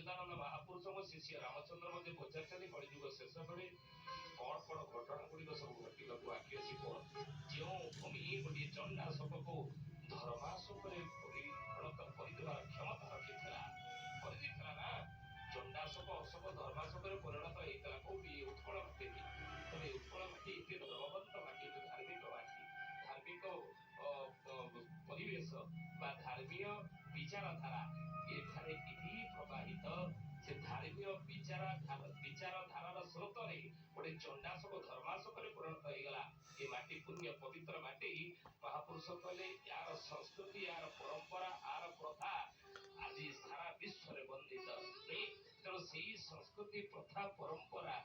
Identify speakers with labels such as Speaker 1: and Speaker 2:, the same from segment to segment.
Speaker 1: ଅଚ୍ୟୁତାନନ୍ଦ ମହାପୁରୁଷଙ୍କ ଶିଷ୍ୟ ରାମଚନ୍ଦ୍ର ମଧ୍ୟ ପଚାରିଛନ୍ତି କଳିଯୁଗ ଶେଷ ବେଳେ କଣ କଣ ଘଟଣା ଗୁଡିକ ସବୁ ଘଟିବାକୁ ବାକି ଅଛି କୁହ। ଯେଉଁ ଭୂମି ଗୋଟିଏ ଚଣ୍ଡା ସପକୁ ଧର୍ମାସ ଉପରେ କରିଦେବାର କ୍ଷମତା ରଖିଥିଲା, କରିଦେଇଥିଲା ନା। ଚଣ୍ଡାଶୋକ ଅଶୋକ ଧର୍ମାଶୋକରେ ପରିଣତ ହେଇଥିଲା କୋଉଠି? ଉତ୍କଳ ମାଟିରେ। ତେବେ ଉତ୍କଳ ମାଟି ଏତେ ଧର୍ମବନ୍ତ ମାଟି, ଏତେ ଧାର୍ମିକ ମାଟି, ଧାର୍ମିକ ପରିବେଶ ବା ଧାର୍ମୀୟ ବିଚାରଧାରା ଏଠାରେ ଏଠି ପ୍ରବାହିତ। ସେ ଧାର୍ମୀୟ ବିଚାରଧାରାର ସ୍ରୋତରେ ଗୋଟେ ଚଣ୍ଡାଶୋକ ଧର୍ମାଶୋକରେ ପରିଣତ ହେଇଗଲା। ଏ ମାଟି ପୁଣ୍ୟ ପବିତ୍ର ମାଟି। ମହାପୁରୁଷ କହିଲେ ୟାର ସଂସ୍କୃତି, ୟାର ପରମ୍ପରା, ୟାର ପ୍ରଥା ଆଜି ସାରା ବିଶ୍ୱରେ ବନ୍ଦିତ। ତେଣୁ ସେଇ ସଂସ୍କୃତି ପ୍ରଥା ପରମ୍ପରା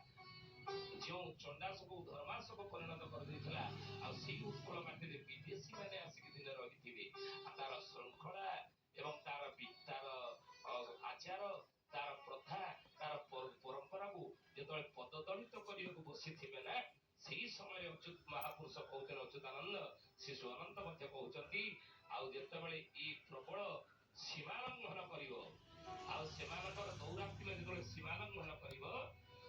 Speaker 1: ଯେଉଁ ଚଣ୍ଡାଶୋକକୁ ଧର୍ମାଶୋକ ପରିଣତ କରିଦେଇଥିଲା, ଆଉ ସେଇ ଉତ୍କଳ ମାଟିରେ ବିଦେଶୀ ମାନେ ଆସିକି ଦିନେ ରହିଥିବେ। ତାର ଶୃଙ୍ଖଳା ଏବଂ ତାର ଆଚାର, ତାର ପ୍ରଥା, ତାର ପରମ୍ପରାକୁ ଯେତେବେଳେ ପଦଦଳିତ କରିବାକୁ ବସିଥିବେ ନା, ସେଇ ସମୟରେ ଅଚ୍ୟୁତ ମହାପୁରୁଷ କହୁଥିଲେ, ଅଚ୍ୟୁତାନନ୍ଦ ଶିଶୁ ଅନନ୍ତ ମଧ୍ୟ କହୁଛନ୍ତି, ଆଉ ଯେତେବେଳେ ଏଇ ପ୍ରବଳ ସୀମା ଲଙ୍ଘନ କରିବ, ଆଉ ସେମାନଙ୍କର ଦୌରାତ୍ମ୍ୟ ଯେତେବେଳେ ସୀମା ଲଙ୍ଘନ କରିବ,